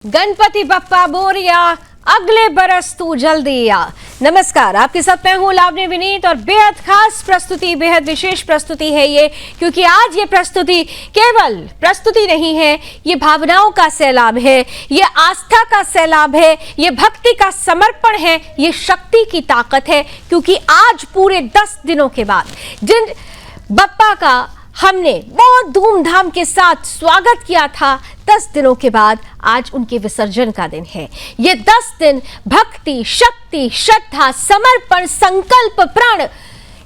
गणपति बप्पा मोरया, अगले बरस तू जल्दी आ। नमस्कार, आपके साथ मैं हूं लावनी विनीत और बेहद खास प्रस्तुति, बेहद विशेष प्रस्तुति है ये, क्योंकि आज ये प्रस्तुति केवल प्रस्तुति नहीं है, ये भावनाओं का सैलाब है, ये आस्था का सैलाब है, ये भक्ति का समर्पण है, ये शक्ति की ताकत है। क्योंकि आज पूरे 10 दिनों के बाद जिन बप्पा का हमने बहुत धूमधाम के साथ स्वागत किया था, 10 दिनों के बाद आज उनके विसर्जन का दिन है। ये 10 दिन भक्ति, शक्ति, श्रद्धा, समर्पण, संकल्प, प्रण,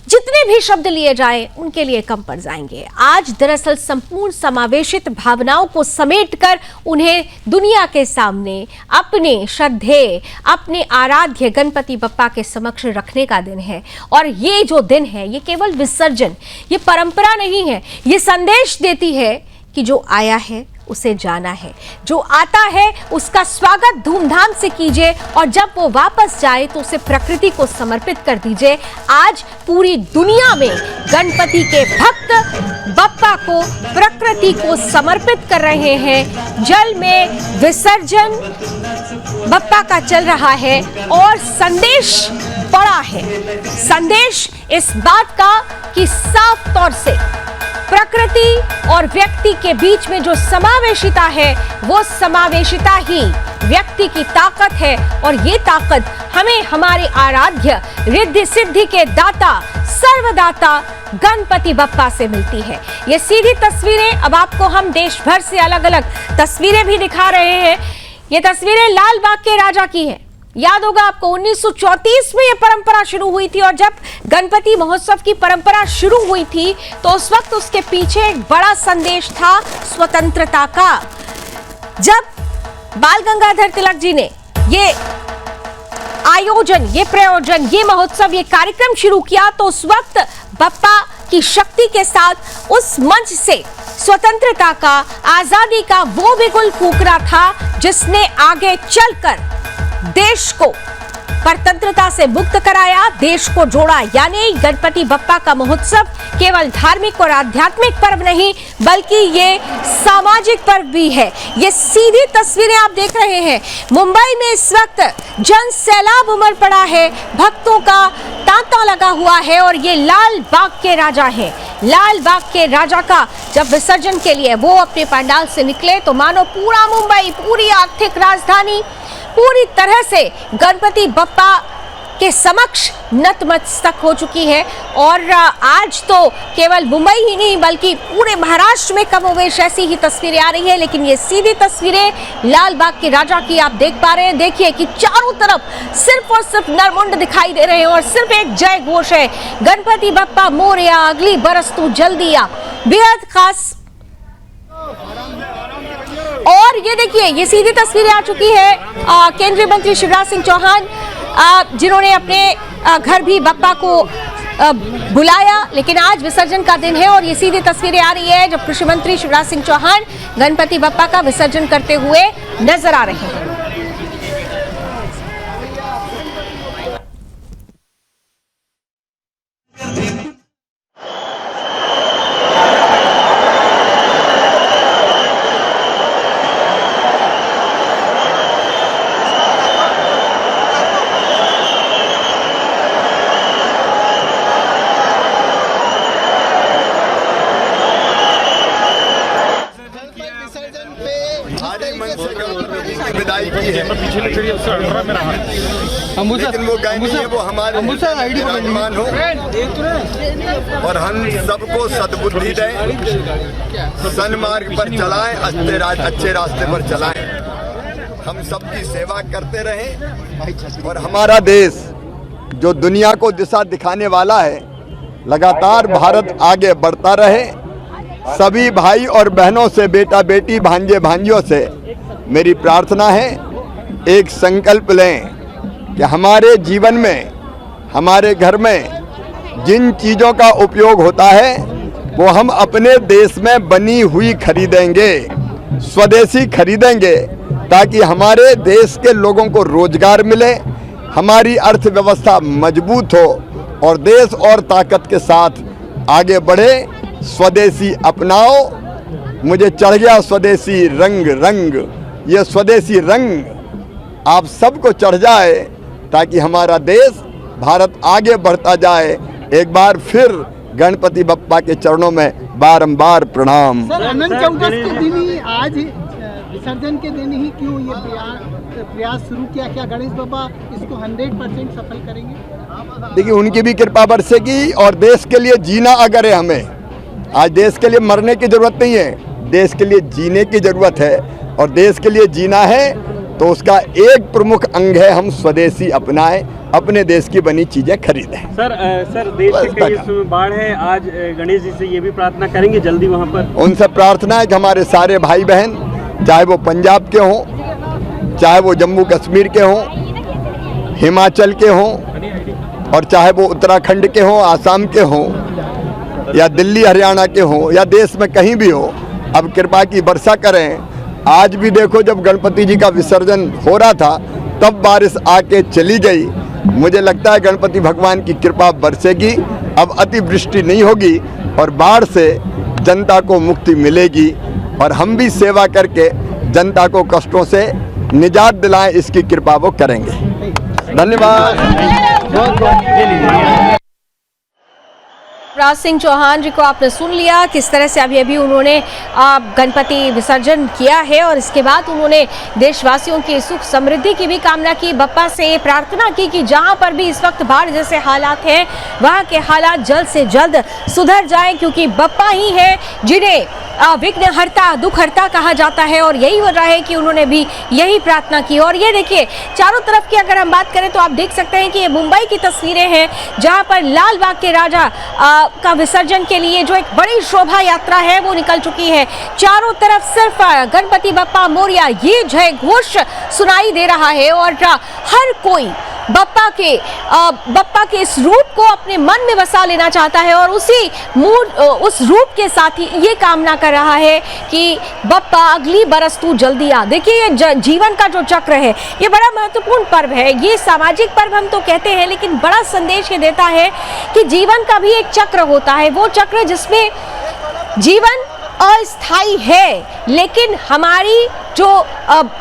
जितने भी शब्द लिए जाए उनके लिए कम पड़ जाएंगे। आज दरअसल संपूर्ण समावेशित भावनाओं को समेटकर उन्हें दुनिया के सामने अपने श्रद्धेय, अपने आराध्य गणपति बप्पा के समक्ष रखने का दिन है। और ये जो दिन है, ये केवल विसर्जन, ये परंपरा नहीं है, ये संदेश देती है कि जो आया है उसे जाना है, जो आता है उसका स्वागत धूमधाम से कीजिए और जब वो वापस जाए तो उसे प्रकृति को समर्पित कर दीजिए। आज पूरी दुनिया में गणपति के भक्त बप्पा को, प्रकृति को समर्पित कर रहे हैं। जल में विसर्जन बप्पा का चल रहा है और संदेश बड़ा है। संदेश इस बात का कि साफ तौर से प्रकृति और व्यक्ति के बीच में जो समावेशिता है, वो समावेशिता ही व्यक्ति की ताकत है। और ये ताकत हमें हमारे आराध्य रिद्धि सिद्धि के दाता, सर्वदाता गणपति बप्पा से मिलती है। ये सीधी तस्वीरें अब आपको हम देश भर से अलग अलग तस्वीरें भी दिखा रहे हैं। ये तस्वीरें लाल बाग के राजा की है। याद होगा आपको, 1934 में ये परंपरा शुरू हुई थी और जब गणपति महोत्सव की परंपरा शुरू हुई थी तो उस वक्त उसके पीछे एक बड़ा संदेश था स्वतंत्रता का। जब बाल गंगाधर तिलक जी ने ये आयोजन, ये प्रयोजन, ये महोत्सव, ये कार्यक्रम शुरू किया तो उस वक्त बप्पा की शक्ति के साथ उस मंच से स्वतंत्रता का, आजादी का वो बिगुल फूंक रहा था जिसने आगे चलकर देश को परतंत्रता से मुक्त कराया, देश को जोड़ा। यानी गणपति बप्पा का महोत्सव केवल धार्मिक और आध्यात्मिक पर्व नहीं, बल्कि ये सामाजिक पर्व भी है। ये सीधी तस्वीरें आप देख रहे हैं। मुंबई में इस वक्त जन सैलाब उमड़ पड़ा है, भक्तों का तांता लगा हुआ है और ये लाल बाग के राजा हैं। लाल बाग के राजा का जब विसर्जन के लिए वो अपने पंडाल से निकले तो मानो पूरा मुंबई, पूरी आर्थिक राजधानी पूरी तरह से गणपति बप्पा के समक्ष नतमस्तक हो चुकी है। और आज तो केवल मुंबई ही नहीं बल्कि पूरे महाराष्ट्र में कमोवेश ऐसी ही तस्वीरें आ रही है। लेकिन ये सीधी तस्वीरें लाल बाग के राजा की आप देख पा रहे हैं। देखिए कि चारों तरफ सिर्फ और सिर्फ नरमुंड दिखाई दे रहे हैं और सिर्फ एक जय घोष है, गणपति बप्पा मोरया, अगली बरस तू जल्दी आ। बेहद खास। और ये देखिए, ये सीधी तस्वीरें आ चुकी है केंद्रीय मंत्री शिवराज सिंह चौहान, जिन्होंने अपने घर भी बप्पा को बुलाया। लेकिन आज विसर्जन का दिन है और ये सीधी तस्वीरें आ रही है जब कृषि मंत्री शिवराज सिंह चौहान गणपति बप्पा का विसर्जन करते हुए नजर आ रहे हैं। विदाई की है, लेकिन वो गए नहीं है, वो हमारे मेहमान हो और हम सबको सद्बुद्धि दें, सन्मार्ग पर चलाएं, अच्छे रास्ते पर चलाएं। हम सबकी सेवा करते रहें और हमारा देश जो दुनिया को दिशा दिखाने वाला है, लगातार भारत आगे बढ़ता रहे। सभी भाई और बहनों से, बेटा बेटी, भांजे भांजियों से मेरी प्रार्थना है, एक संकल्प लें कि हमारे जीवन में, हमारे घर में जिन चीज़ों का उपयोग होता है वो हम अपने देश में बनी हुई खरीदेंगे, स्वदेशी खरीदेंगे, ताकि हमारे देश के लोगों को रोजगार मिले, हमारी अर्थव्यवस्था मजबूत हो और देश और ताकत के साथ आगे बढ़े। स्वदेशी अपनाओ, मुझे चढ़ गया स्वदेशी रंग रंग, ये स्वदेशी रंग आप सबको चढ़ जाए, ताकि हमारा देश भारत आगे बढ़ता जाए। एक बार फिर गणपति बप्पा के चरणों में बारंबार प्रणाम। सर, अनंत चौदस के दिन ही, आज विसर्जन के दिन ही क्यों ये प्रयास शुरू किया? क्या गणेश बाबा इसको 100% सफल करेंगे? देखिए, उनकी भी कृपा बरसेगी और देश के लिए जीना अगर है हमें, आज देश के लिए मरने की जरूरत नहीं है, देश के लिए जीने की जरूरत है। और देश के लिए जीना है तो उसका एक प्रमुख अंग है हम स्वदेशी अपनाएं, अपने देश की बनी चीजें खरीदें। सर देश के कई हिस्सों में बाढ़ है, आज गणेश जी से ये भी प्रार्थना करेंगे जल्दी वहाँ पर? उनसे प्रार्थना है कि हमारे सारे भाई बहन, चाहे वो पंजाब के हों, चाहे वो जम्मू कश्मीर के हों, हिमाचल के हों, और चाहे वो उत्तराखंड के हों, आसाम के हों, या दिल्ली हरियाणा के हों, या देश में कहीं भी हो, अब कृपा की वर्षा करें। आज भी देखो, जब गणपति जी का विसर्जन हो रहा था तब बारिश आके चली गई। मुझे लगता है गणपति भगवान की कृपा बरसेगी, अब अतिवृष्टि नहीं होगी और बाढ़ से जनता को मुक्ति मिलेगी, और हम भी सेवा करके जनता को कष्टों से निजात दिलाएं, इसकी कृपा वो करेंगे। धन्यवाद। शिवराज सिंह चौहान जी को आपने सुन लिया, किस तरह से अभी उन्होंने गणपति विसर्जन किया है और इसके बाद उन्होंने देशवासियों की सुख समृद्धि की भी कामना की। बप्पा से ये प्रार्थना की कि जहां पर भी इस वक्त बाढ़ जैसे हालात हैं वहां के हालात जल्द से जल्द सुधर जाएं, क्योंकि बप्पा ही है जिन्हें विघ्नहर्ता, दुखहर्ता कहा जाता है। और यही वजह है कि उन्होंने भी यही प्रार्थना की। और ये देखिए, चारों तरफ की अगर हम बात करें तो आप देख सकते हैं कि ये मुंबई की तस्वीरें हैं, जहां पर लाल बाग के राजा का विसर्जन के लिए जो एक बड़ी शोभा यात्रा है वो निकल चुकी है। चारों तरफ सिर्फ गणपति बप्पा मोरया ये जय घोष सुनाई दे रहा है, और हर कोई बप्पा के इस रूप को अपने मन में बसा लेना चाहता है, और उस रूप के साथ ही ये कामना कर रहा है कि बप्पा अगली बरस तू जल्दी आ। देखिए, ये जीवन का जो चक्र है ये बड़ा महत्वपूर्ण पर्व है। ये सामाजिक पर्व हम तो कहते हैं, लेकिन बड़ा संदेश ये देता है कि जीवन का भी एक चक्र होता है, वो चक्र जिसमें जीवन अस्थाई है, लेकिन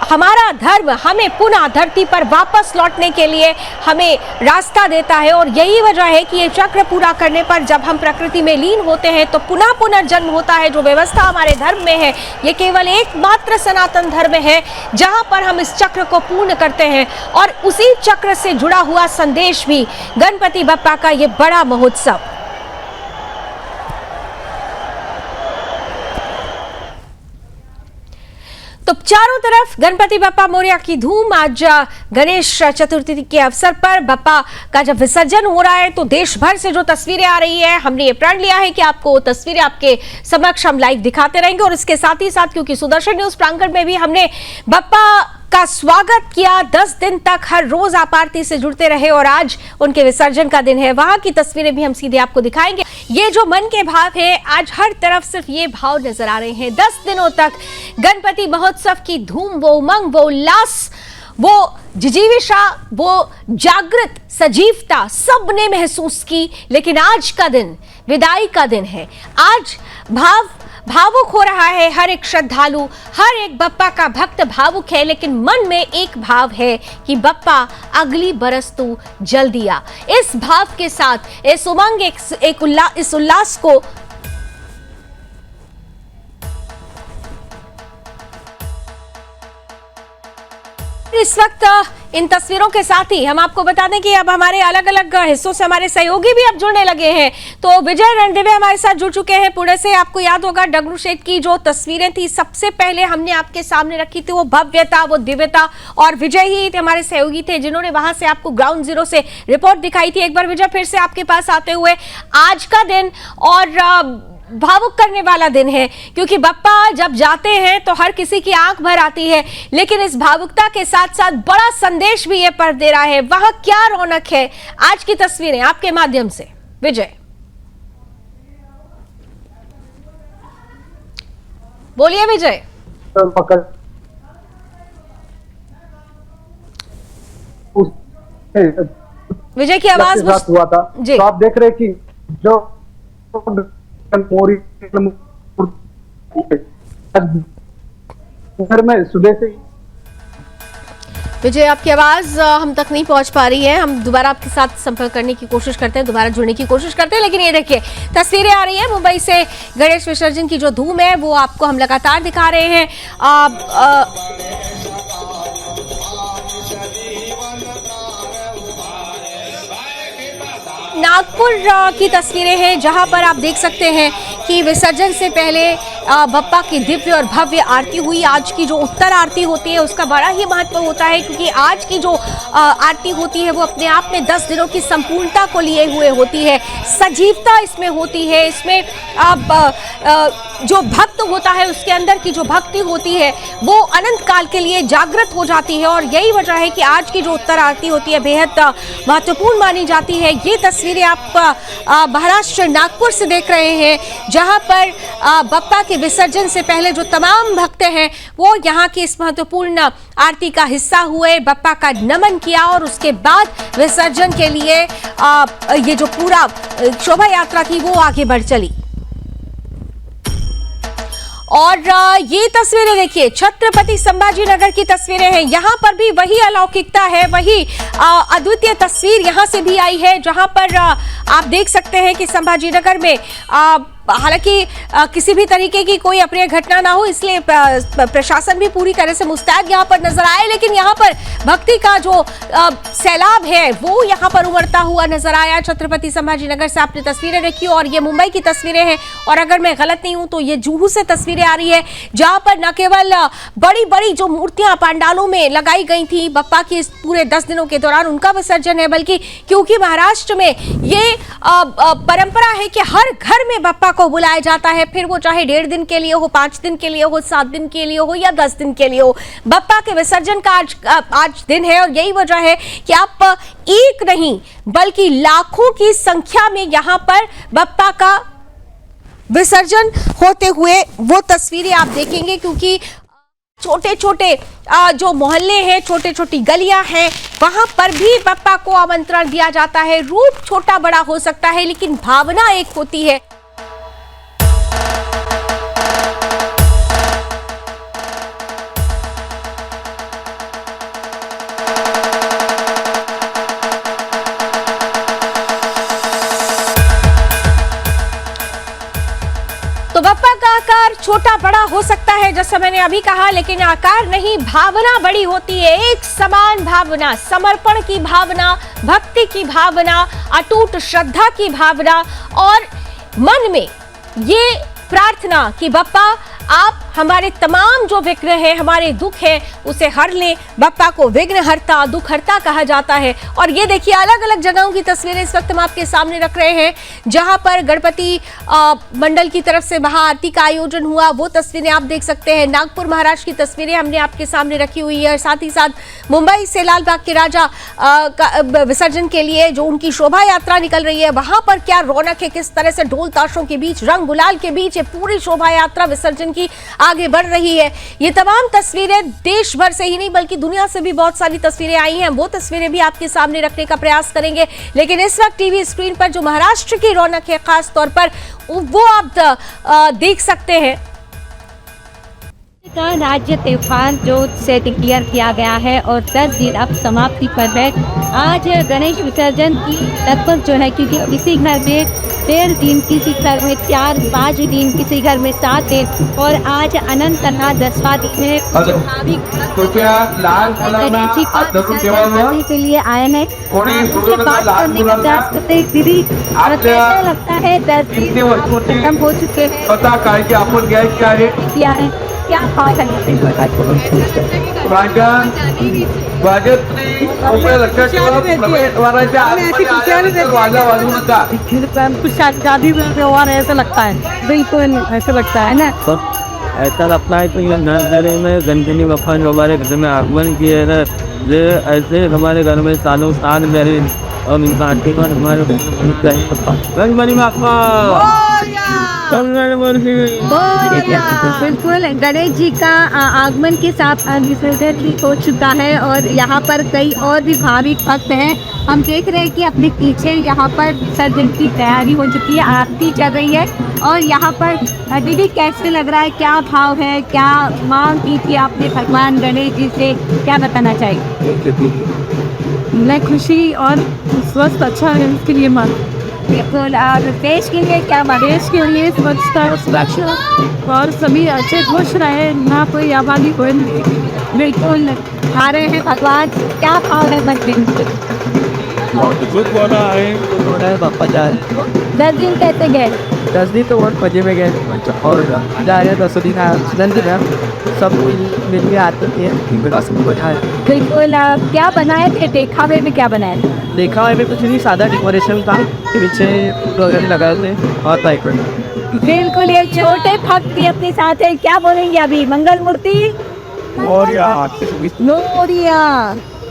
हमारा धर्म हमें पुनः धरती पर वापस लौटने के लिए हमें रास्ता देता है। और यही वजह है कि ये चक्र पूरा करने पर जब हम प्रकृति में लीन होते हैं तो पुनः पुनर्जन्म होता है। जो व्यवस्था हमारे धर्म में है ये केवल एकमात्र सनातन धर्म है जहां पर हम इस चक्र को पूर्ण करते हैं, और उसी चक्र से जुड़ा हुआ संदेश भी गणपति बप्पा का ये बड़ा महोत्सव। तो चारों तरफ गणपति बप्पा मोरया की धूम। आज गणेश चतुर्थी के अवसर पर बप्पा का जब विसर्जन हो रहा है तो देश भर से जो तस्वीरें आ रही है, हमने ये प्रण लिया है कि आपको तस्वीरें आपके समक्ष हम लाइव दिखाते रहेंगे। और इसके साथ ही साथ, क्योंकि सुदर्शन न्यूज प्रांगण में भी हमने बप्पा का स्वागत किया, 10 दिन तक हर रोज आप आरती से जुड़ते रहे, और आज उनके विसर्जन का दिन है, वहां की तस्वीरें भी हम सीधे आपको दिखाएंगे। ये जो मन के भाव है, आज हर तरफ सिर्फ ये भाव नजर आ रहे हैं। 10 दिनों तक गणपति महोत्सव की धूम, वो उमंग, वो उल्लास, वो जिजीविषा, वो जागृत सजीवता सबने महसूस की। लेकिन आज का दिन विदाई का दिन है। आज भावुक हो रहा है हर एक श्रद्धालु, हर एक बप्पा का भक्त भावुक है, लेकिन मन में एक भाव है कि बप्पा अगली बरस तू जल्दी आ। इस भाव के साथ, इस उमंग, इस उल्लास को इस वक्त इन तस्वीरों के साथ ही हम आपको बता दें कि अब हमारे अलग अलग हिस्सों से हमारे सहयोगी भी अब जुड़ने लगे हैं। तो विजय रणदिवे हमारे साथ जुड़ चुके हैं पुणे से। आपको याद होगा डगरू शेठ की जो तस्वीरें थी सबसे पहले हमने आपके सामने रखी थी, वो भव्यता, वो दिव्यता, और विजय ही हमारे सहयोगी थे जिन्होंने वहां से आपको ग्राउंड जीरो से रिपोर्ट दिखाई थी। एक बार विजय फिर से आपके पास आते हुए, आज का दिन और भावुक करने वाला दिन है, क्योंकि बप्पा जब जाते हैं तो हर किसी की आंख भर आती है, लेकिन इस भावुकता के साथ साथ बड़ा संदेश भी ये पर्व दे रहा है। वहां क्या रौनक है, आज की तस्वीरें आपके माध्यम से विजय बोलिए। विजय, विजय की आवाज हुआ था जी। तो आप देख रहे कि जो घर में सुबह से विजय, आपकी आवाज़ हम तक नहीं पहुंच पा रही है। हम दोबारा आपके साथ संपर्क करने की कोशिश करते हैं, दोबारा जुड़ने की कोशिश करते हैं, लेकिन ये देखिए तस्वीरें आ रही हैं मुंबई से। गणेश विसर्जन की जो धूम है वो आपको हम लगातार दिखा रहे हैं। नागपुर की तस्वीरें हैं जहां पर आप देख सकते हैं कि विसर्जन से पहले बप्पा की दिव्य और भव्य आरती हुई। आज की जो उत्तर आरती होती है उसका बड़ा ही महत्व होता है, क्योंकि आज की जो आरती होती है वो अपने आप में 10 दिनों की संपूर्णता को लिए हुए होती है। सजीवता इसमें होती है। इसमें जो भक्त होता है उसके अंदर की जो भक्ति होती है वो अनंत काल के लिए जागृत हो जाती है, और यही वजह है कि आज की जो उत्तर आरती होती है बेहद महत्वपूर्ण मानी जाती है। ये तस्वीरें आप महाराष्ट्र नागपुर से देख रहे हैं, जहां पर बप्पा के विसर्जन से पहले जो तमाम भक्त हैं वो यहाँ की इस महत्वपूर्ण आरती का हिस्सा हुए, बप्पा का नमन किया और उसके बाद विसर्जन के लिए ये जो पूरा शोभा यात्रा थी वो आगे बढ़ चली। और ये तस्वीरें देखिए छत्रपति संभाजी नगर की तस्वीरें हैं। यहाँ पर भी वही अलौकिकता है, वही अद्वितीय तस्वीर यहाँ से भी आई है, जहाँ पर आप देख सकते हैं कि संभाजी नगर में हालांकि किसी भी तरीके की कोई अप्रिय घटना ना हो, इसलिए प्रशासन भी पूरी तरह से मुस्तैद यहाँ पर नजर आए, लेकिन यहाँ पर भक्ति का जो सैलाब है वो यहाँ पर उमड़ता हुआ नजर आया। छत्रपति संभाजी नगर से आपने तस्वीरें देखी और ये मुंबई की तस्वीरें हैं, और अगर मैं गलत नहीं हूं तो ये जुहू से तस्वीरें आ रही है, जहां पर न केवल बड़ी बड़ी जो मूर्तियां पंडालों में लगाई गई थी बप्पा की इस पूरे 10 दिनों के दौरान उनका विसर्जन है, बल्कि क्योंकि महाराष्ट्र में ये परंपरा है कि हर घर में बप्पा को बुलाया जाता है, फिर वो चाहे 1.5 दिन के लिए हो, 5 दिन के लिए हो, 7 दिन के लिए हो या 10 दिन के लिए हो, बप्पा के विसर्जन का आज दिन है। और यही वजह है कि आप एक नहीं बल्कि लाखों की संख्या में यहां पर बप्पा का विसर्जन होते हुए वो तस्वीरें आप देखेंगे, क्योंकि छोटे छोटे जो मोहल्ले हैं, छोटे छोटी गलियां हैं, वहां पर भी बप्पा को आमंत्रण दिया जाता है। रूप छोटा बड़ा हो सकता है लेकिन भावना एक होती है। तो बप्पा का आकार छोटा बड़ा हो सकता है जैसा मैंने अभी कहा, लेकिन आकार नहीं, भावना बड़ी होती है। एक समान भावना, समर्पण की भावना, भक्ति की भावना, अटूट श्रद्धा की भावना और मन में ये प्रार्थना कि बप्पा आप हमारे तमाम जो विघ्न है, हमारे दुख है, उसे हर ले। बप्पा को विघ्नहर्ता, दुखहर्ता कहा जाता है। और ये देखिए अलग अलग जगहों की तस्वीरें इस वक्त हम आपके सामने रख रहे हैं, जहां पर गणपति मंडल की तरफ से महाआरती का आयोजन हुआ, वो तस्वीरें आप देख सकते हैं। नागपुर महाराष्ट्र की तस्वीरें हमने आपके सामने रखी हुई है, और साथ ही साथ मुंबई से लाल बाग के राजा का विसर्जन के लिए जो उनकी शोभा यात्रा निकल रही है, वहां पर क्या रौनक है, किस तरह से ढोल ताशों के बीच, रंग गुलाल के बीच ये पूरी शोभा यात्रा विसर्जन की आगे बढ़ रही है। ये तमाम तस्वीरें देश भर से ही नहीं बल्कि दुनिया से भी बहुत सारी तस्वीरें आई हैं, वो तस्वीरें भी आपके सामने रखने का प्रयास करेंगे। लेकिन इस वक्त टीवी स्क्रीन पर जो महाराष्ट्र की रौनक है खास तौर पर वो आप देख सकते हैं। का राज्य त्योहार जो से डिक्लेयर किया गया है और 10 दिन अब समाप्ति पर है। आज गणेश विसर्जन की लगभग जो है क्योंकि किसी घर में 13 दिन, किसी घर में 4-5 दिन, किसी घर में 7 दिन और आज अनंत 10वां दिन है। के लिए आए हैं उनसे बात करने का प्रयास करते हैं। दीदी कैसा लगता है 10 दिन खत्म हो चुके हैं, क्या है क्या कुछ शादी में व्यवहार ऐसा लगता है, बिल्कुल ऐसा लगता है ना। तो ऐसा लगता है कि नर्सरी में गणपति बप्पा जो हमारे घर में आगमन किए हैं, ये ऐसे हमारे घर में सालों साल रहे और उनका आशीर्वाद हमारे गणपति बप्पा बिल्कुल गणेश जी का आगमन के साथ विसर्जन भी हो चुका है और यहाँ पर कई और भी भाविक भक्त हैं। हम देख रहे हैं कि अपने पीछे यहाँ पर विसर्जन की तैयारी हो चुकी है, आरती चल रही है और यहाँ पर दीदी कैसे लग रहा है, क्या भाव है, क्या मांग की थी आपने भगवान गणेश जी से, क्या बताना चाहिए? मैं खुशी और स्वस्थ अच्छा है इसके लिए मांग। बिल्कुल। और देश के लिए क्या मांग? देश के लिए स्वच्छता और सुरक्षा और सभी अच्छे खुश रहे, ना कोई आबादी कोई नहीं। बिल्कुल आ रहे हैं भगवान, क्या भाव है मंदिर? पापा जा 10 दिन कैसे गए? 10 दिन तो बहुत मजे में गए और जा रहे 10 दिन सब मिल के आते थे। बिल्कुल। क्या बनाए थे देखावे में, क्या बनाए थे? देखा है कुछ नहीं, सादा डेकोरेशन था, पीछे वगैरह लगाए थे और टाइप। बिल्कुल। ये छोटे भक्त भी अपने साथ है, क्या बोलेंगे अभी? मंगल मूर्ति मोरिया,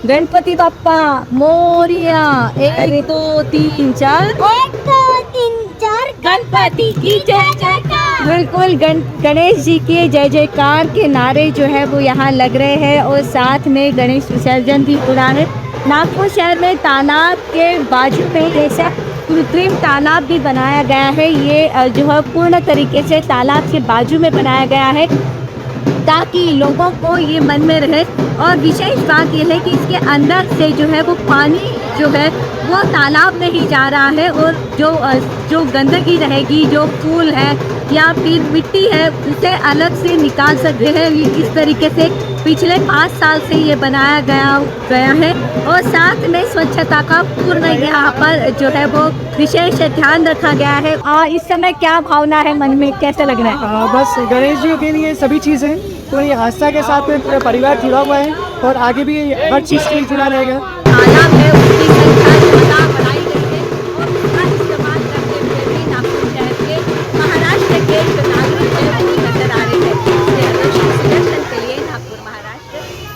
गणपति बाप्पा मोरिया। 1 2 3 4 गणपति की जय जयकार। बिल्कुल। गणेश जी के जय जयकार के नारे जो है वो यहाँ लग रहे हैं और साथ में गणेश विसर्जन भी हो रहा है। नागपुर शहर में तालाब के बाजू में ऐसा कृत्रिम तालाब भी बनाया गया है। ये जो है पूर्ण तरीके से तालाब के बाजू में बनाया गया है ताकि लोगों को ये मन में रहे। और विशेष बात यह है कि इसके अंदर से जो है वो पानी जो है वो तालाब में ही जा रहा है और जो गंदगी रहेगी, जो फूल है या फिर मिट्टी है, उसे अलग से निकाल सकते हैं। इस तरीके से पिछले 5 साल से ये बनाया गया है और साथ में स्वच्छता का पूर्ण यहाँ पर जो है वो विशेष ध्यान रखा गया है। इस समय क्या भावना है मन में, कैसे लग रहा है? बस गणेश जी के लिए सभी चीज़ें तो ये आस्था के साथ में पूरा परिवार जुड़ा हुआ है और आगे भी हर चीज़ के लिए जुड़ा रहेगा। तालाब है उसकी संख्या